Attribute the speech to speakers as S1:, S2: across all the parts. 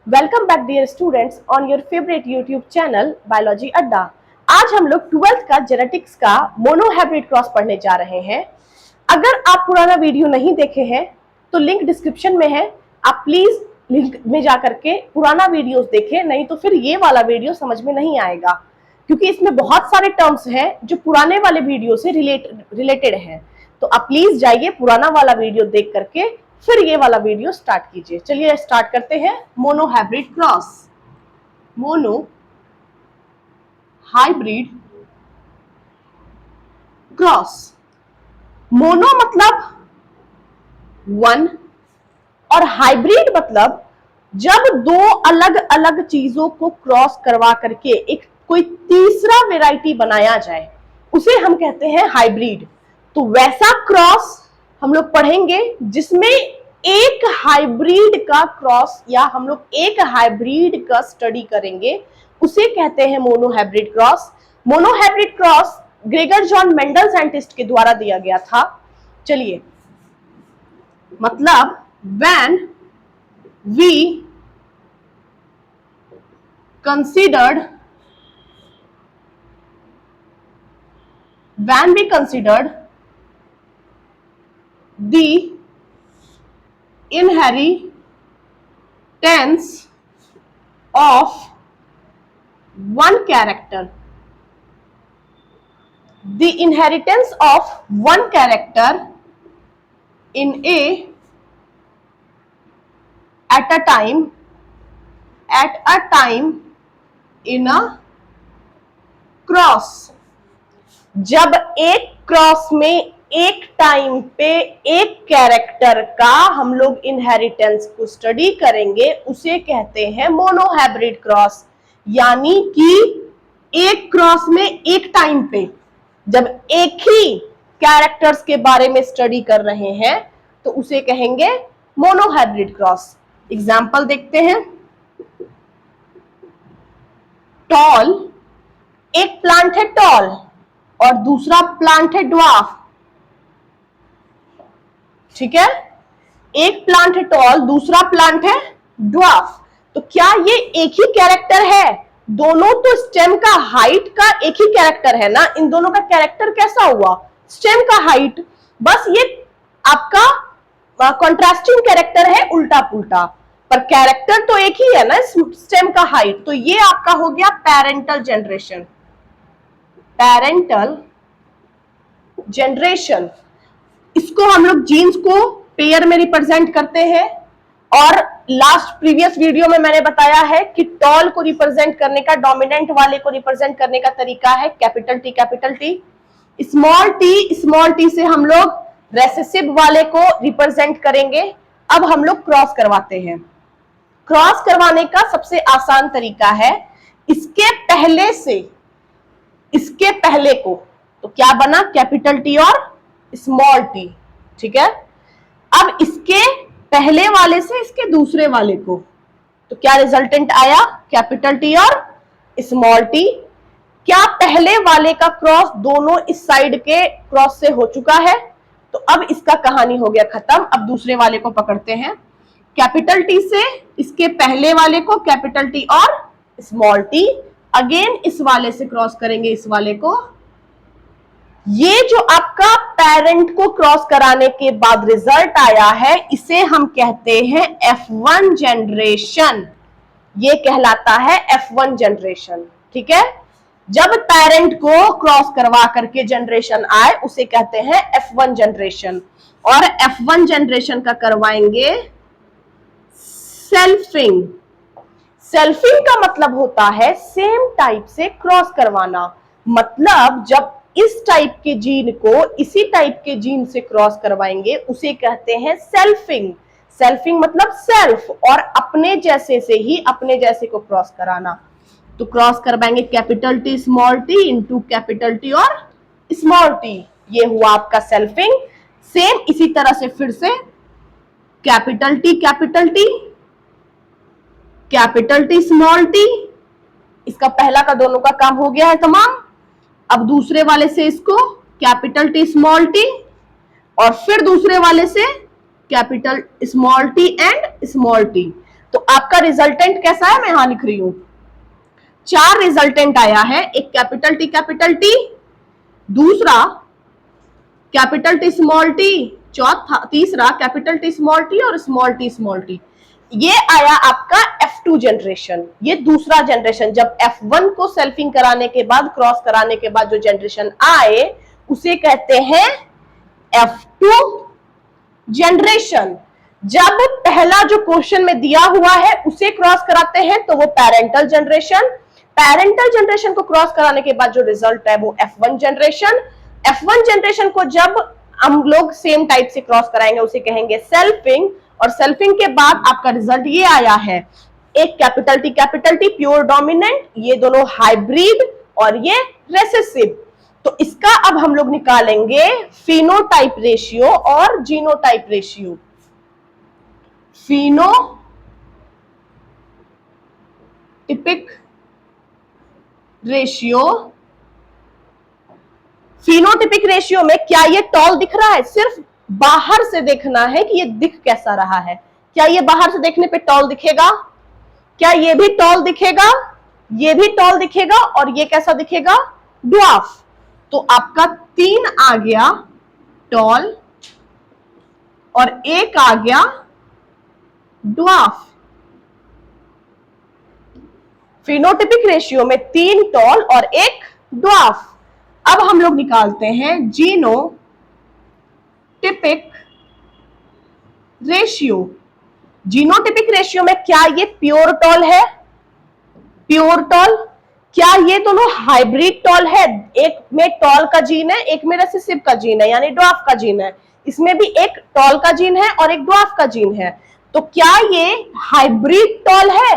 S1: Welcome back dear students on your favourite YouTube channel biology Adda. आज हम लोग 12th का जेनेटिक्स का मोनोहाइब्रिड क्रॉस पढ़ने जा रहे हैं। अगर आप पुराना वीडियो नहीं देखे हैं तो लिंक डिस्क्रिप्शन में है, आप प्लीज लिंक में जाकर के पुराना वीडियोस देखें, नहीं तो फिर ये वाला वीडियो समझ में नहीं आएगा, क्योंकि इसमें बहुत सारे टर्म्स हैं जो पुराने वाले वीडियो से रिलेटेड हैं। तो आप प्लीज जाइए पुराना वाला वीडियो देख करके फिर ये वाला वीडियो स्टार्ट कीजिए। चलिए स्टार्ट करते हैं। Monohybrid cross. Mono hybrid cross. Mono मतलब वन और हाइब्रिड मतलब जब दो अलग अलग चीजों को क्रॉस करवा करके एक कोई तीसरा वेराइटी बनाया जाए उसे हम कहते हैं हाइब्रिड। तो वैसा क्रॉस हम लोग पढ़ेंगे जिसमें एक हाइब्रिड का क्रॉस या हम लोग एक हाइब्रिड का स्टडी करेंगे, उसे कहते हैं monohybrid cross. Monohybrid cross Gregor John Mendel scientist के द्वारा दिया गया था। चलिए, मतलब when we considered the inheritance of one character, the inheritance of one character in at a time in a cross. जब एक क्रॉस में एक टाइम पे एक कैरेक्टर का हम लोग इनहेरिटेंस को स्टडी करेंगे उसे कहते हैं मोनोहाइब्रिड क्रॉस। यानी कि एक क्रॉस में एक टाइम पे जब एक ही कैरेक्टर्स के बारे में स्टडी कर रहे हैं तो उसे कहेंगे मोनोहाइब्रिड क्रॉस। एग्जाम्पल देखते हैं। टॉल, एक प्लांट है टॉल और दूसरा प्लांट है ड्वार्फ। ठीक है, एक प्लांट है टॉल, दूसरा प्लांट है ड्वार्फ। तो क्या ये एक ही कैरेक्टर है? दोनों तो स्टेम का हाइट का एक ही कैरेक्टर है ना। इन दोनों का कैरेक्टर कैसा हुआ? स्टेम का हाइट। बस ये आपका कॉन्ट्रास्टिंग कैरेक्टर है, उल्टा पुल्टा, पर कैरेक्टर तो एक ही है ना, स्टेम का हाइट। तो ये आपका हो गया पेरेंटल जनरेशन। पेरेंटल जनरेशन, इसको हम लोग जीन्स को पेयर में रिप्रेजेंट करते हैं। और लास्ट प्रीवियस वीडियो में मैंने बताया है कि टॉल को रिप्रेजेंट करने का, डोमिनेंट वाले को रिप्रेजेंट करने का तरीका है कैपिटल टी। स्मॉल टी से हम लोग रेसेसिव वाले को रिप्रेजेंट करेंगे। अब हम लोग क्रॉस करवाते हैं। क्रॉस करवाने का सबसे आसान तरीका है इसके पहले को, तो क्या बना? कैपिटल टी और स्मॉल टी। ठीक है, अब इसके पहले वाले से इसके दूसरे वाले को, तो क्या रिजल्टेंट आया? कैपिटल टी और स्मॉल टी। क्या पहले वाले का क्रॉस दोनों इस साइड के क्रॉस से हो चुका है? तो अब इसका कहानी हो गया खत्म। अब दूसरे वाले को पकड़ते हैं। कैपिटल टी से इसके पहले वाले को, कैपिटल टी और स्मॉल टी। अगेन इस वाले से क्रॉस करेंगे इस वाले को। ये जो आपका पेरेंट को क्रॉस कराने के बाद रिजल्ट आया है इसे हम कहते हैं F1 जनरेशन। ये कहलाता है F1 जनरेशन। ठीक है, जब पेरेंट को क्रॉस करवा करके जनरेशन आए उसे कहते हैं F1 जनरेशन। और F1 जनरेशन का करवाएंगे सेल्फिंग। सेल्फिंग का मतलब होता है सेम टाइप से क्रॉस करवाना। मतलब जब इस टाइप के जीन को इसी टाइप के जीन से क्रॉस करवाएंगे उसे कहते हैं सेल्फिंग। सेल्फिंग मतलब सेल्फ, और अपने जैसे से ही अपने जैसे को क्रॉस कराना। तो क्रॉस करवाएंगे capital T small T into capital T और स्मॉल टी। ये हुआ आपका सेल्फिंग। सेम इसी तरह से फिर से कैपिटल टी स्मॉल टी। इसका पहला का दोनों का काम हो गया है तमाम। अब दूसरे वाले से इसको कैपिटल टी स्मॉल टी और फिर दूसरे वाले से capital small T and small T. तो आपका रिजल्टेंट कैसा है, मैं यहां लिख रही हूं, 4 रिजल्टेंट आया है, एक कैपिटल टी, दूसरा कैपिटल टी स्मॉल टी, तीसरा कैपिटल टी स्मॉल टी और स्मॉल टी। ये आया आपका F2 जनरेशन, ये दूसरा जनरेशन। जब F1 को सेल्फिंग कराने के बाद, क्रॉस कराने के बाद जो जनरेशन आए उसे कहते हैं F2 जनरेशन। जब पहला जो क्वेश्चन में दिया हुआ है उसे क्रॉस कराते हैं तो वो पैरेंटल जनरेशन। पैरेंटल जनरेशन को क्रॉस कराने के बाद जो रिजल्ट है वो F1 जनरेशन। F1 जनरेशन को जब हम लोग सेम टाइप से क्रॉस कराएंगे उसे कहेंगे सेल्फिंग, और सेल्फिंग के बाद आपका रिजल्ट ये आया है, एक कैपिटल टी प्योर डोमिनेंट, ये दोनों हाइब्रिड और ये रेसेसिव। तो इसका अब हम लोग निकालेंगे फिनोटाइप रेशियो और genotype ratio. Phenotypic ratio, phenotypic ratio में क्या ये टॉल दिख रहा है? सिर्फ बाहर से देखना है कि ये दिख कैसा रहा है। क्या ये बाहर से देखने पे टॉल दिखेगा? क्या ये भी टॉल दिखेगा? ये भी टॉल दिखेगा, और ये कैसा दिखेगा? ड्वार्फ। तो आपका 3 आ गया टॉल और 1 आ गया ड्वार्फ। फिनोटिपिक रेशियो में 3 टॉल और 1 ड्वार्फ। अब हम लोग निकालते हैं जीनोटिपिक रेशियो। जीनोटिपिक रेशियो में क्या ये प्योर टॉल है? Pure tall. क्या ये दोनों हाइब्रिड टॉल है? एक में टॉल का जीन है, एक में रेसेसिव का जीन है, यानी ड्वार्फ का जीन है। इसमें भी एक टॉल का जीन है और एक ड्वार्फ का जीन है। तो क्या ये हाइब्रिड टॉल है?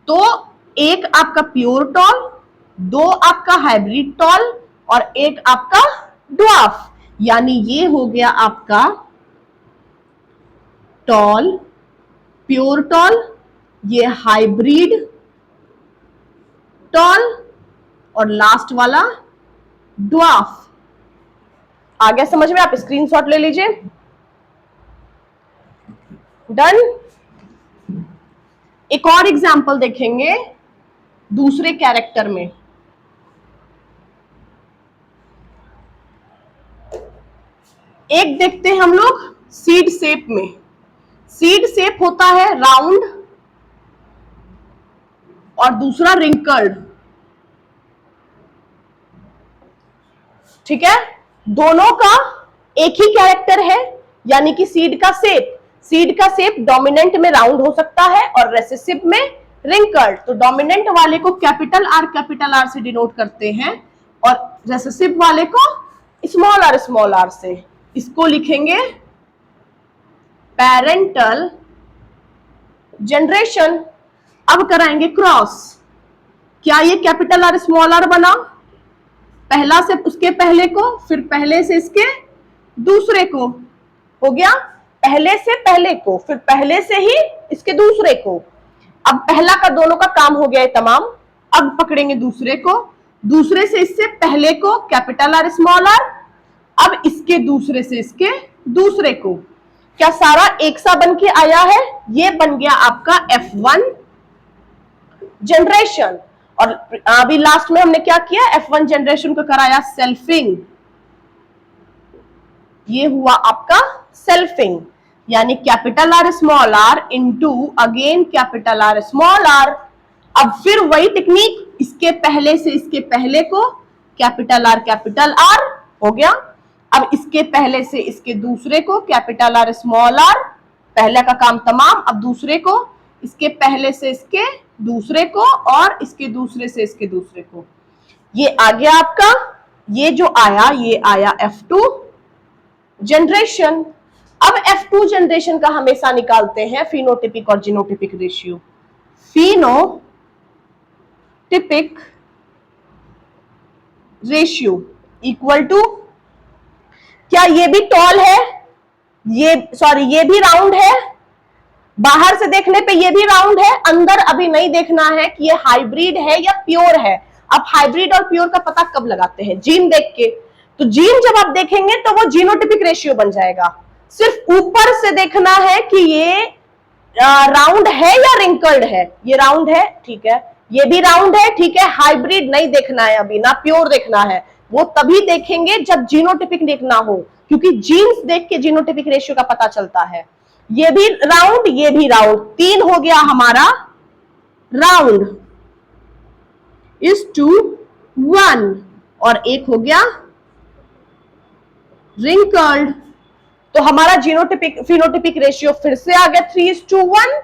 S1: तो एक आपका प्योर टॉल, 2 आपका हाइब्रिड टॉल और 1 आपका ड्वार्फ, यानी ये हो गया आपका टॉल, प्योर टॉल, ये हाइब्रिड टॉल और लास्ट वाला ड्वार्फ। आ गया समझ में? आप स्क्रीनशॉट ले लीजिए। डन। एक और एग्जांपल देखेंगे दूसरे कैरेक्टर में। एक देखते हैं हम लोग सीड शेप में। सीड शेप होता है राउंड और दूसरा रिंकल्ड, ठीक है? दोनों का एक ही कैरेक्टर है, यानी कि सीड का शेप डोमिनेंट में राउंड हो सकता है और रेसेसिव में रिंकल्ड। तो डोमिनेंट वाले को कैपिटल आर से डिनोट करते हैं और रेसेसिव वाले को स्मॉल आर से। इसको लिखेंगे पैरेंटल जनरेशन। अब कराएंगे क्रॉस। क्या ये कैपिटल आर स्मॉल आर बना? पहला से उसके पहले को, फिर पहले से इसके दूसरे को, हो गया पहले से पहले को, फिर पहले से ही इसके दूसरे को। अब पहला का दोनों का काम हो गया है तमाम। अब पकड़ेंगे दूसरे को, दूसरे से इससे पहले को कैपिटल आर स्मॉल आर, अब इसके दूसरे से इसके दूसरे को। क्या सारा एक सा बन के आया है? ये बन गया आपका F1 जनरेशन। और अभी लास्ट में हमने क्या किया? F1 जनरेशन को कराया सेल्फिंग। ये हुआ आपका सेल्फिंग, यानी capital R small R into again capital R small R. अब फिर वही टेक्निक, इसके पहले से इसके पहले को कैपिटल आर हो गया। अब इसके पहले से इसके दूसरे को कैपिटल आर स्मॉल आर, पहले का काम तमाम। अब दूसरे को, इसके पहले से इसके दूसरे को और इसके दूसरे से इसके दूसरे को। ये आ गया आपका, ये जो आया ये आया F2 जनरेशन। अब F2 जनरेशन का हमेशा निकालते हैं फिनोटिपिक और genotypic ratio. Phenotypic ratio equal to, क्या ये भी टॉल है? ये भी राउंड है। बाहर से देखने पे ये भी राउंड है, अंदर अभी नहीं देखना है कि ये हाइब्रिड है या प्योर है। अब हाइब्रिड और प्योर का पता कब लगाते हैं? जीन देख के। तो जीन जब आप देखेंगे तो वो जीनोटिपिक रेशियो बन जाएगा। सिर्फ ऊपर से देखना है कि ये राउंड है या रिंकल्ड है? ये राउंड है, ठीक है, ये भी राउंड है, ठीक है। हाइब्रिड नहीं देखना है अभी, ना प्योर देखना है, वो तभी देखेंगे जब जीनोटिपिक देखना हो, क्योंकि जीन्स देख के जीनोटिपिक रेशियो का पता चलता है। ये भी राउंड, ये भी राउंड, 3 हो गया हमारा राउंड इज टू 1 और एक हो गया रिंकल्ड। तो हमारा जीनोटिपिक फिनोटिपिक रेशियो फिर से आ गया 3:1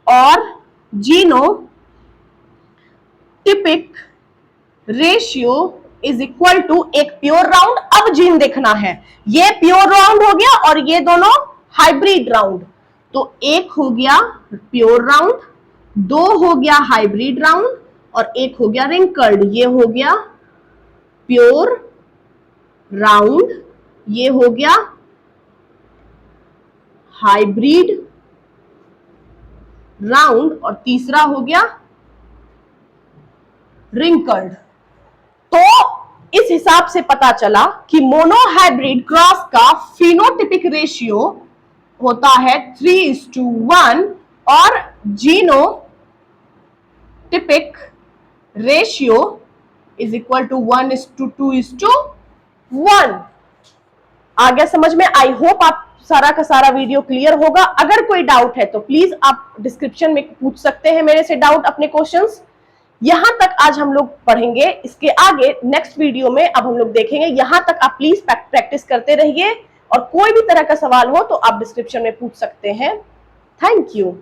S1: और genotypic ratio is equal to एक प्योर राउंड। अब जीन देखना है, ये प्योर राउंड हो गया और ये दोनों हाइब्रिड राउंड। तो एक हो गया प्योर राउंड, 2 हो गया हाइब्रिड राउंड और एक हो गया रिंकल्ड। ये हो गया प्योर राउंड, ये हो गया हाइब्रिड राउंड और तीसरा हो गया रिंकल्ड। तो इस हिसाब से पता चला कि मोनोहाइब्रिड क्रॉस का फिनोटिपिक रेशियो होता है 3:1 और genotypic ratio is equal to 1:2:1। आ गया समझ में? आई होप आप सारा का सारा वीडियो क्लियर होगा। अगर कोई डाउट है तो प्लीज आप डिस्क्रिप्शन में पूछ सकते हैं मेरे से डाउट, अपने क्वेश्चंस। यहां तक आज हम लोग पढ़ेंगे, इसके आगे नेक्स्ट वीडियो में अब हम लोग देखेंगे। यहां तक आप प्लीज प्रैक्टिस करते रहिए और कोई भी तरह का सवाल हो तो आप डिस्क्रिप्शन में पूछ सकते हैं। Thank you.